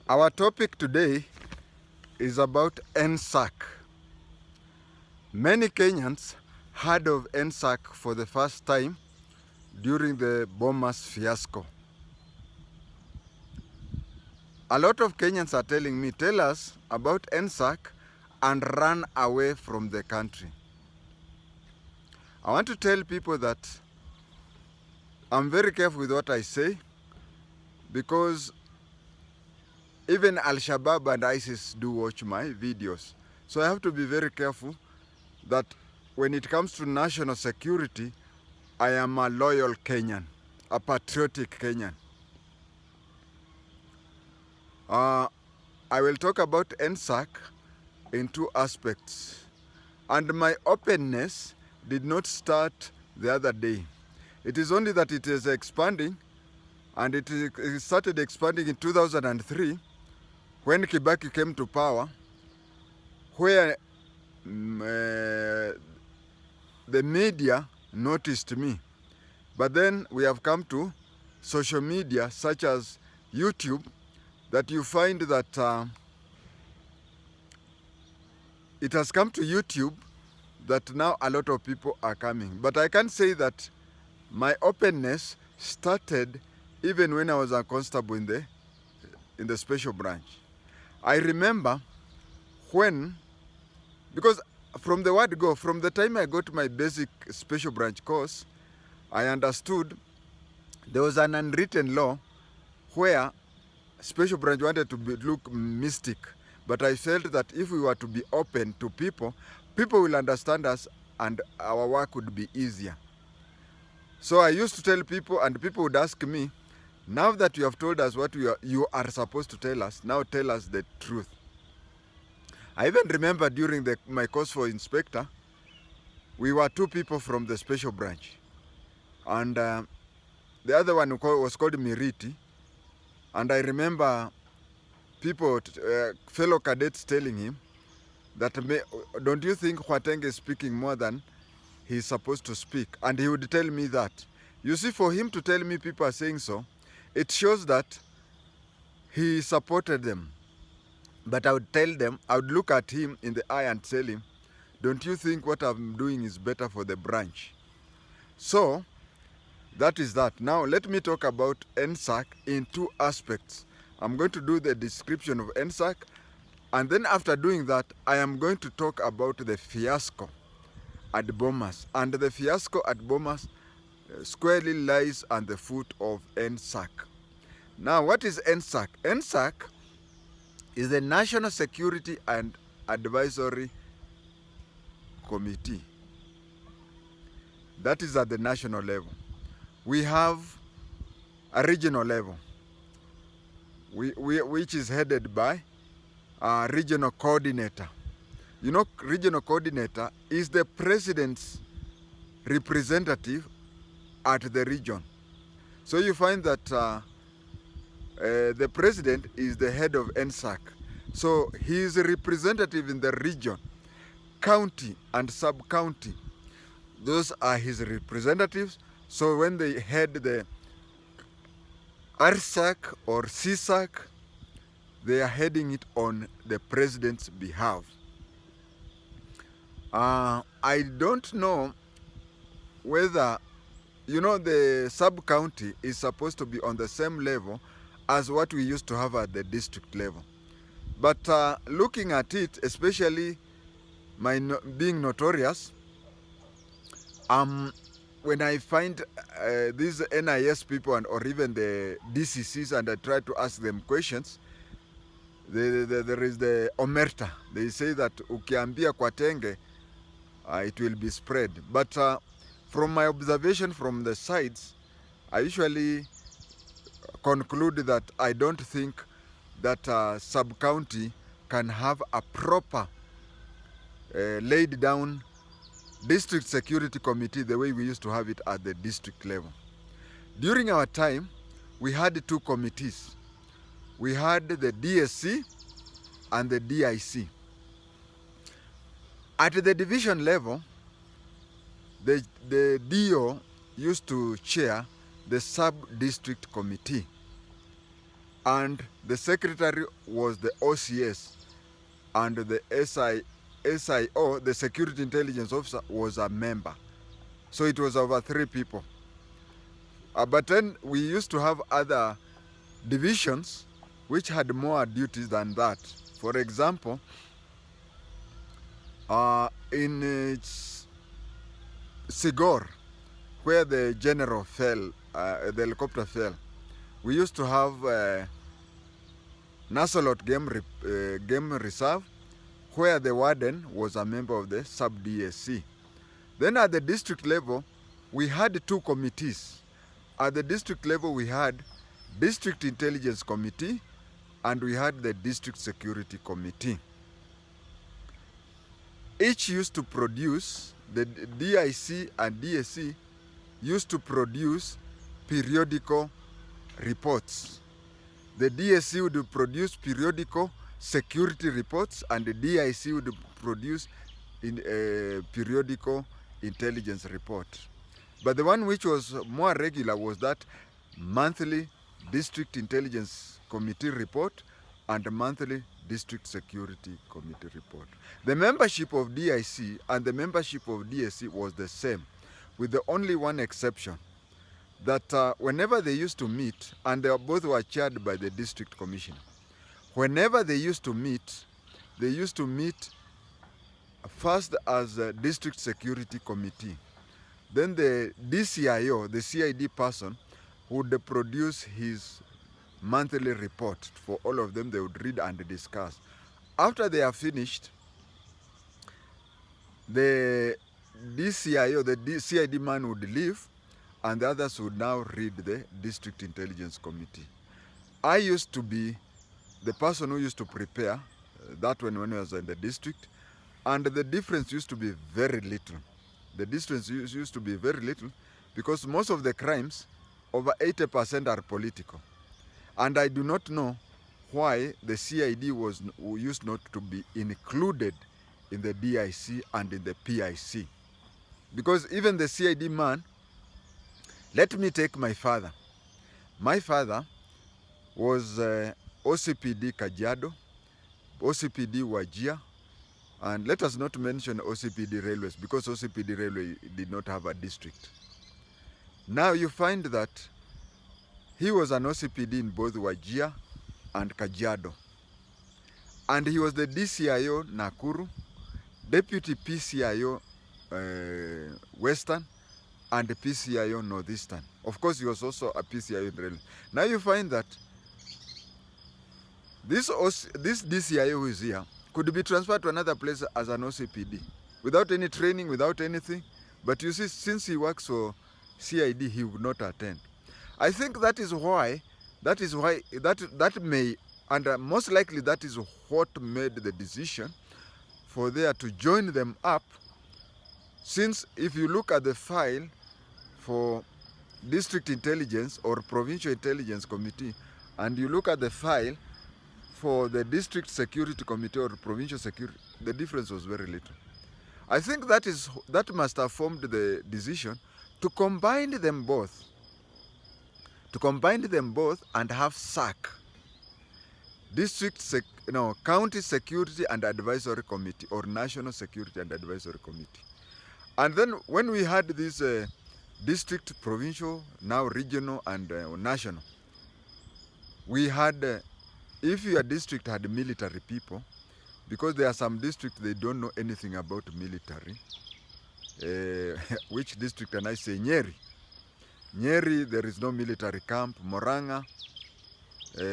Our topic today is about NSAC. Many Kenyans heard of NSAC for the first time during the Bomas fiasco. A lot of Kenyans are telling me, tell us about NSAC and run away from the country. I want to tell people that I'm very careful with what I say, because even Al-Shabaab and ISIS do watch my videos. So I have to be very careful that when it comes to national security, I am a loyal Kenyan, a patriotic Kenyan. I will talk about NSAC in two aspects. And my openness did not start the other day. It is only that it is expanding, and it started expanding in 2003 when Kibaki came to power, where the media noticed me. But then we have come to social media such as YouTube, that you find that it has come to YouTube that now a lot of people are coming. But I can say that my openness started even when I was a constable in the special branch. I remember when, because from the word go, from the time I got my basic special branch course, I understood there was an unwritten law where special branch wanted to look mystic. But I felt that if we were to be open to people, people will understand us and our work would be easier. So I used to tell people, and people would ask me, now that you have told us what you are supposed to tell us, now tell us the truth. I even remember during my course for inspector, we were two people from the special branch. And the other one was called Miriti. And I remember people, fellow cadets telling him that, don't you think JI-TENGE is speaking more than he's supposed to speak? And he would tell me that. You see, for him to tell me people are saying so, it shows that he supported them. But I would tell them, I would look at him in the eye and tell him, don't you think what I'm doing is better for the branch? So, that is that. Now, let me talk about NSAC in two aspects. I'm going to do the description of NSAC, and then after doing that, I am going to talk about the fiasco at Bomas. And the fiasco at Bomas squarely lies at the foot of NSAC. Now, what is NSAC? NSAC is the National Security and Advisory Committee. That is at the national level. We have a regional level, which is headed by a regional coordinator. You know, regional coordinator is the president's representative at the region. So you find that the president is the head of NSAC. So he is a representative in the region, county and sub-county. Those are his representatives. So when they head the RSAC or CSAC, they are heading it on the president's behalf. I don't know whether, you know, the sub-county is supposed to be on the same level as what we used to have at the district level. But looking at it, especially being notorious, when I find these NIS people or even the DCCs and I try to ask them questions, there is the omerta. They say that ukiambia kwa tenge, it will be spread. But from my observation from the sides, I usually conclude that I don't think that sub-county can have a proper laid down district security committee the way we used to have it at the district level. During our time, we had two committees. We had the DSC and the DIC. At the division level, the DO used to chair the sub-district committee. and the secretary was the OCS, and the SIO, the security intelligence officer, was a member. So it was over 3 people. But then we used to have other divisions which had more duties than that. For example, in Sigor, where the general fell, the helicopter fell, we used to have Nasolot Game Reserve, where the warden was a member of the sub-DSC. Then at the district level, we had 2 committees. At the district level, we had District Intelligence Committee and we had the District Security Committee. Each used to produce, the DIC and DSC used to produce periodical reports. The DSC would produce periodical security reports and the DIC would produce periodical intelligence report. But the one which was more regular was that monthly District Intelligence Committee report and monthly District Security Committee report. The membership of DIC and the membership of DSC was the same, with the only one exception, that whenever they used to meet, and they both were chaired by the district commissioner, whenever they used to meet first as a District Security Committee. Then the DCIO, the CID person, would produce his monthly report for all of them. They would read and discuss. After they are finished, the DCIO, the CID man would leave, and the others would now read the District Intelligence Committee. I used to be the person who used to prepare that when I was in the district, and the difference used to be very little. The difference used to be very little because most of the crimes, over 80% are political. And I do not know why the CID used not to be included in the DIC and in the PIC. Because even the CID man, let me take my father. My father was OCPD Kajiado, OCPD Wajir, and let us not mention OCPD Railways because OCPD Railway did not have a district. Now you find that he was an OCPD in both Wajir and Kajiado. And he was the DCIO Nakuru, Deputy PCIO Western, and the PCIO Northeastern. Of course, he was also a PCIO in Railway. Now you find that this DCIO who is here could be transferred to another place as an OCPD without any training, without anything. But you see, since he works for CID, he would not attend. I think that may, and most likely that is what made the decision for there to join them up, since if you look at the file for District Intelligence or Provincial Intelligence Committee, and you look at the file for the District Security Committee or Provincial Security, the difference was very little. I think that must have formed the decision to combine them both. And have SAC, County Security and Advisory Committee, or National Security and Advisory Committee. And then when we had this district, provincial, now regional and national, we had, if your district had military people, because there are some districts they don't know anything about military. Which district can I say? Nyeri. Nyeri, there is no military camp. Moranga,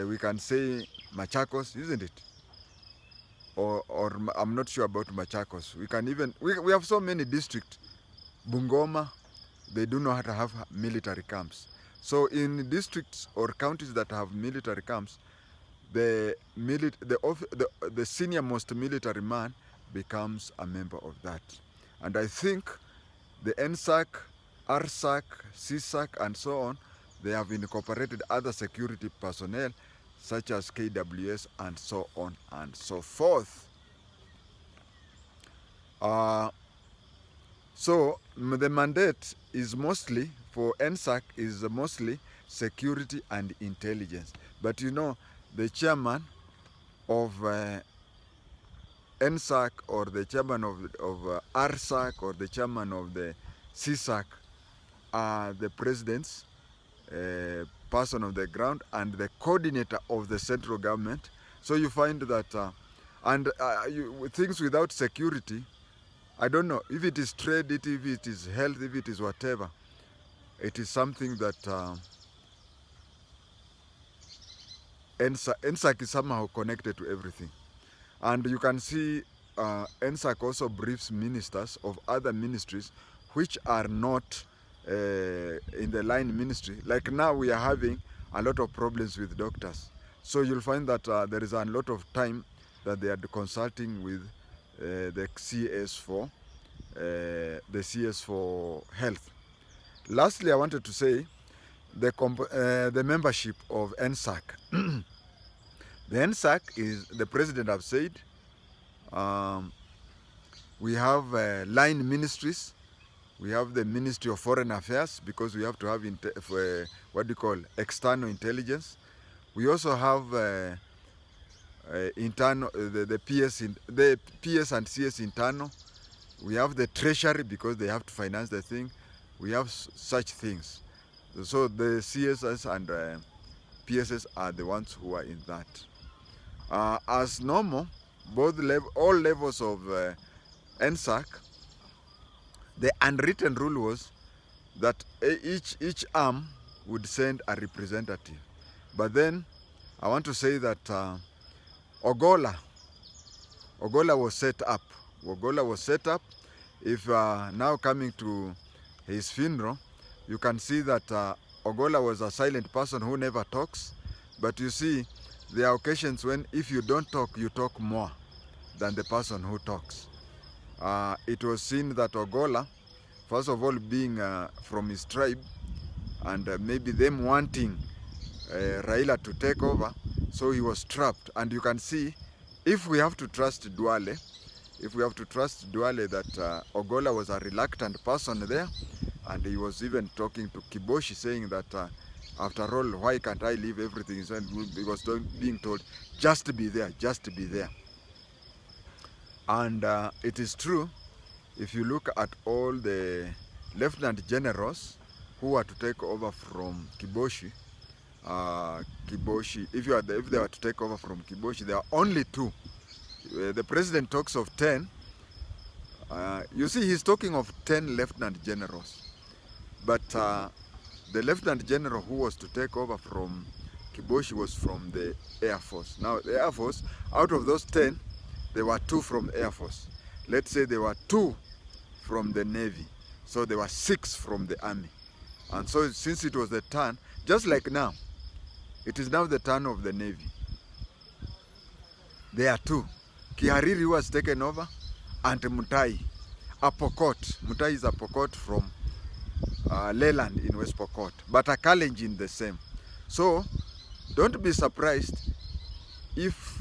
we can say Machakos, isn't it? Or I'm not sure about Machakos. We can even, we have so many districts. Bungoma, they do not have military camps. So in districts or counties that have military camps, the senior most military man becomes a member of that. And I think the NSAC, RSAC, CSAC, and so on, they have incorporated other security personnel such as KWS and so on and so forth. So the mandate is mostly, for NSAC, is mostly security and intelligence. But you know, the chairman of NSAC or the chairman of RSAC or the chairman of the CSAC are the president's person on the ground and the coordinator of the central government. So you find that, things without security, I don't know if it is trade, if it is health, if it is whatever, it is something that NSAC is somehow connected to everything. And you can see NSAC also briefs ministers of other ministries which are not in the line ministry. Like now we are having a lot of problems with doctors. So you'll find that there is a lot of time that they are consulting with the CS for health. Lastly, I wanted to say the membership of NSAC. The NSAC is, the president have said, we have line ministries. We have the Ministry of Foreign Affairs because we have to have external intelligence. We also have internal, the PS and CS internal. We have the Treasury because they have to finance the thing. We have such things. So the CSS and PSS are the ones who are in that. As normal, all levels of NSAC, the unwritten rule was that each arm would send a representative. But then I want to say that Ogolla was set up. Ogolla was set up. If now coming to his funeral, you can see that Ogolla was a silent person who never talks. But you see, there are occasions when if you don't talk, you talk more than the person who talks. It was seen that Ogolla, first of all, being from his tribe, and maybe them wanting Raila to take over, so he was trapped. And you can see, if we have to trust Duale, that Ogolla was a reluctant person there, and he was even talking to Kiboshi saying that after all, why can't I leave everything? He was being told, just be there, just be there. And it is true, if you look at all the lieutenant generals who are to take over from Kiboshi, if they were to take over from Kiboshi, there are only 2. The president talks of 10. You see, he's talking of 10 lieutenant generals. But the lieutenant general who was to take over from Kiboshi was from the Air Force. Now, the Air Force, out of those 10, there were 2 from Air Force. Let's say there were 2 from the Navy. So there were 6 from the Army. And so since it was the turn, just like now, it is now the turn of the Navy. There are 2. Kihariri was taken over, and Mutai, a Pokot. Mutai is a Pokot from Leyland in West Pokot, but a Kalenjin the same. So don't be surprised if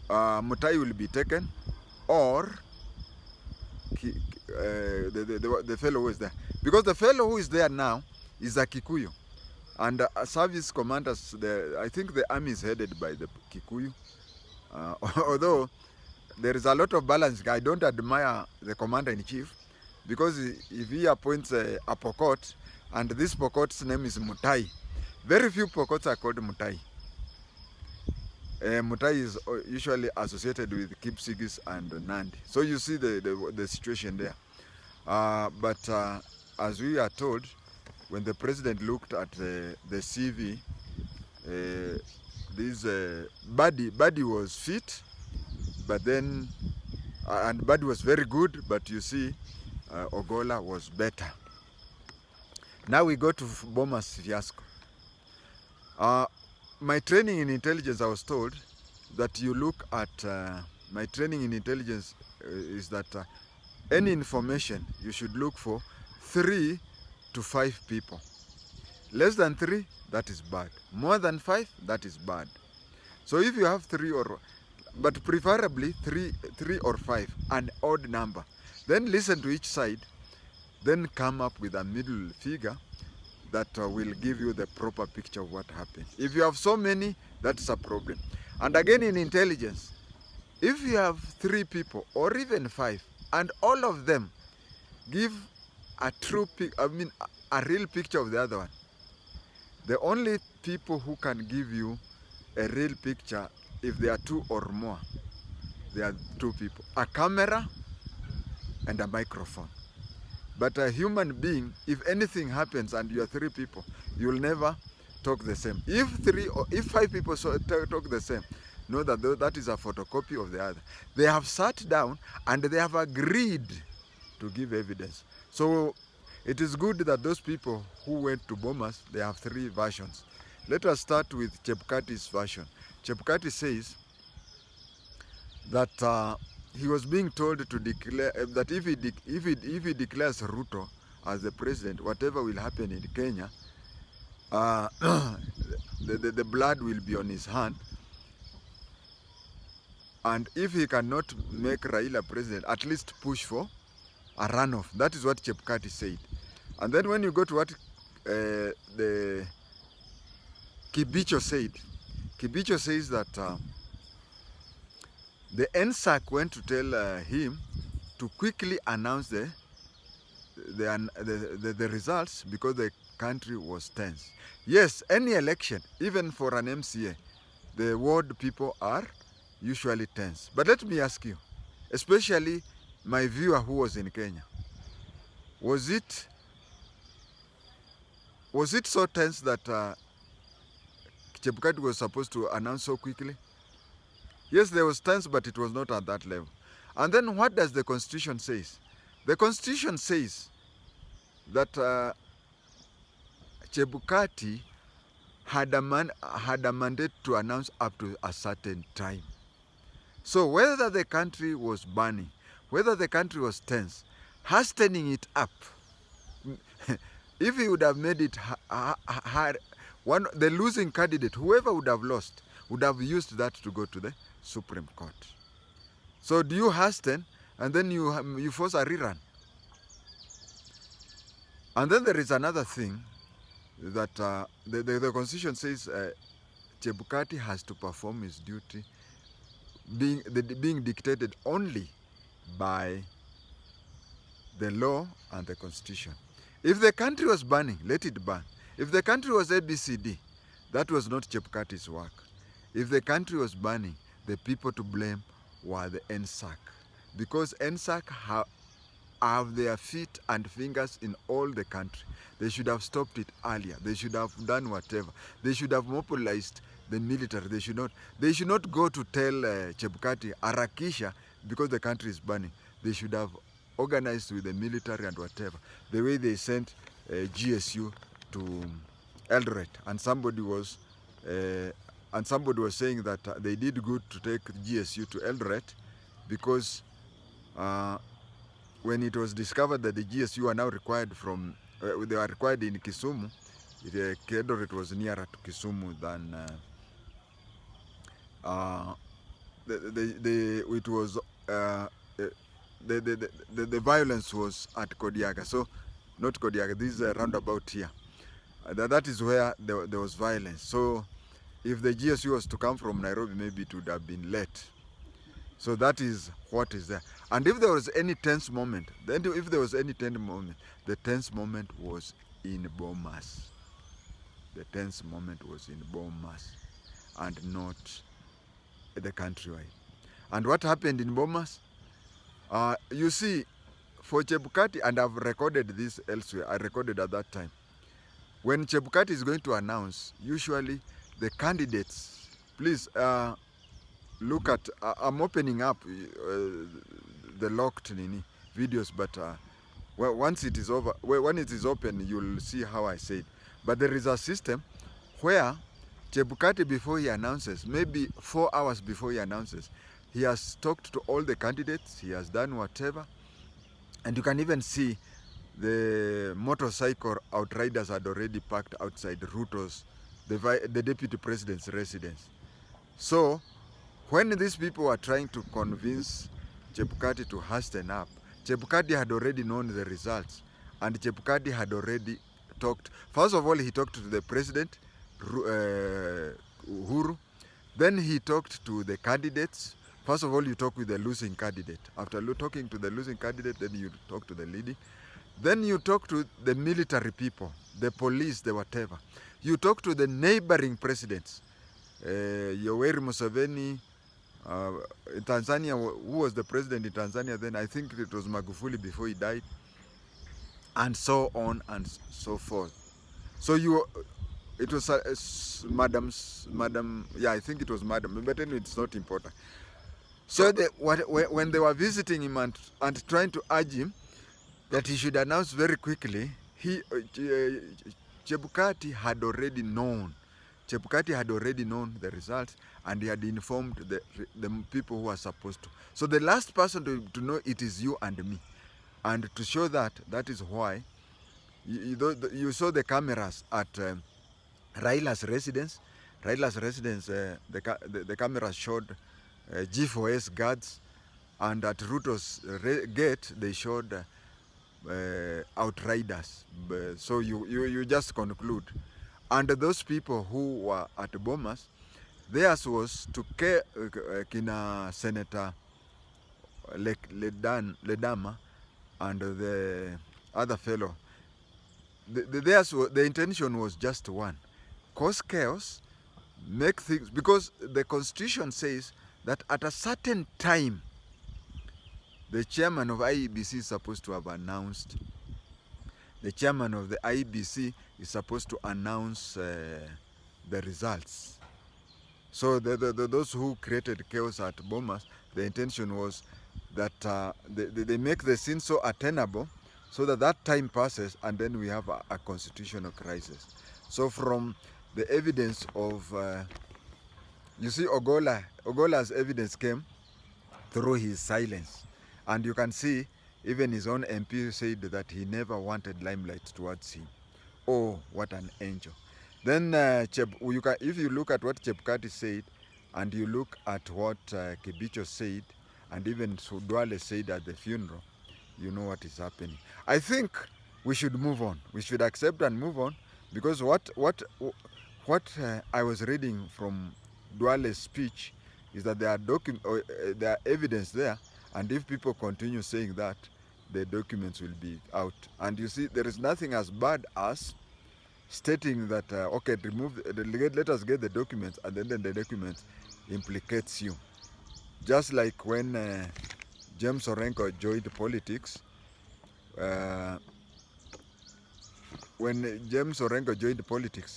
Mutai will be taken, or the fellow who is there. Because the fellow who is there now is a Kikuyu. And service commanders, I think the army is headed by the Kikuyu. Although there is a lot of balance. I don't admire the commander-in-chief, because if he appoints a Pokot, and this Pokot's name is Mutai, very few Pokots are called Mutai. Mutai is usually associated with Kipsigis and Nandi. So you see the situation there. But as we are told, when the president looked at the CV, this Buddy was fit, but then, and Buddy was very good, but you see, Ogolla was better. Now we go to Bomas fiasco. My training in intelligence, I was told that you look at, my training in intelligence is that any information you should look for 3 to 5 people. Less than 3, that is bad. More than 5, that is bad. So if you have 3 but preferably 3 or 5, an odd number. Then listen to each side, then come up with a middle figure that will give you the proper picture of what happened. If you have so many, that's a problem. And again, in intelligence, if you have 3 people or even 5, and all of them give a a real picture of the other one, the only people who can give you a real picture, if there are 2 or more, there are 2 people, a camera and a microphone. But a human being, if anything happens and you are 3 people, you'll never talk the same. If 5 people talk the same, know that that is a photocopy of the other. They have sat down and they have agreed to give evidence. So it is good that those people who went to Bomas, they have 3 versions. Let us start with Chebukati's version. Chebukati says that he was being told to declare that if he declares Ruto as the president, whatever will happen in Kenya, the blood will be on his hand. And if he cannot make Raila president, at least push for a runoff. That is what Chebukati said. And then when you go to what the Kibicho said, Kibicho says that the NSAC went to tell him to quickly announce the results because the country was tense. Yes, any election, even for an MCA, the ward people are usually tense. But let me ask you, especially my viewer who was in Kenya, was it so tense that Chebukati was supposed to announce so quickly? Yes, there was tense, but it was not at that level. And then what does the Constitution say? The Constitution says that Chebukati had a mandate to announce up to a certain time. So whether the country was burning, whether the country was tense, hastening it up, if he would have made it hard, the losing candidate, whoever would have lost, would have used that to go to the Supreme Court. So do you hasten and then you force a rerun? And then there is another thing that the Constitution says Chebukati has to perform his duty being dictated only by the law and the Constitution. If the country was burning, let it burn. If the country was ABCD, that was not Chebukati's work. If the country was burning, the people to blame were the NSAC. Because NSAC have their feet and fingers in all the country. They should have stopped it earlier. They should have done whatever. They should have mobilized the military. They should not go to tell Chebukati, Arakisha, because the country is burning. They should have organized with the military and whatever. The way they sent GSU to Eldoret, and somebody was saying that they did good to take GSU to Eldoret because when it was discovered that the GSU are now required from, they are required in Kisumu, Eldoret was nearer to Kisumu than the violence was at Kodiaga. So not Kodiaga, this is a roundabout here. That is where there was violence. So if the GSU was to come from Nairobi, maybe it would have been late. So that is what is there. And if there was any tense moment, the tense moment was in Bomas. The tense moment was in Bomas and not the countrywide. And what happened in Bomas? You see, for Chebukati, and I've recorded this elsewhere, I recorded at that time. When Chebukati is going to announce, usually the candidates, please look at, I'm opening up the locked videos, but once it is over, when it is open, you'll see how I said. But there is a system where Chebukati, before he announces, maybe 4 hours before he announces, he has talked to all the candidates, he has done whatever, and you can even see the motorcycle outriders had already parked outside Ruto's, the deputy president's residence. So when these people were trying to convince Chebukati to hasten up, Chebukati had already known the results, and Chebukati had already talked. First of all, he talked to the president, Uhuru. Then he talked to the candidates. First of all, you talk with the losing candidate. After talking to the losing candidate, then you talk to the leading. Then you talk to the military people, the police, the whatever. You talk to the neighboring presidents. Yoweri Museveni, in Tanzania, who was the president in Tanzania then? I think it was Magufuli before he died. And so on and so forth. So it was madam, yeah, I think it was madam, but anyway, it's not important. So when they were visiting him and trying to urge him that he should announce very quickly, Chebukati had already known. Chebukati had already known the results, and he had informed the people who were supposed to. So the last person to know it is you and me. And to show that is why you saw the cameras at Raila's residence. Raila's residence, the cameras showed G4S guards, and at Ruto's gate they showed outriders. So you just conclude. And those people who were at Bomas, theirs was to kina Senator Ledama and the other fellow. The intention was just one: cause chaos, make things, because the constitution says that at a certain time the chairman of IEBC is supposed to have announced. The chairman of the IEBC is supposed to announce the results. So those who created chaos at Bomas, the intention was that they make the scene so attainable so that time passes and then we have a constitutional crisis. So from the evidence of, you see, Ogolla's evidence came through his silence. And you can see even his own MP said that he never wanted limelight towards him. Oh, what an angel. Then if you look at what Chebukati said, and you look at what Kibicho said, and even Sudwale said at the funeral, you know what is happening. I think we should move on. We should accept and move on, because what I was reading from Duale's speech is that there are evidence there, and if people continue saying that, the documents will be out. And you see, there is nothing as bad as stating that, okay, let us get the documents, and then the document implicates you. Just like when James Orengo joined politics,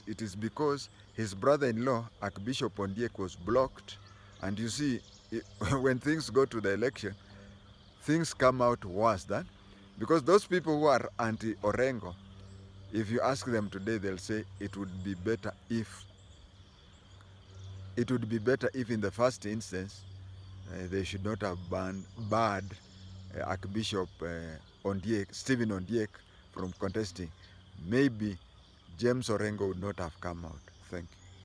it is because his brother-in-law, Archbishop Ondiek, was blocked. And you see, when things go to the election, things come out worse than, because those people who are anti-Orengo, if you ask them today, they'll say it would be better if in the first instance they should not have barred Archbishop Stephen Ondiek from contesting. Maybe James Orengo would not have come out. Thank you.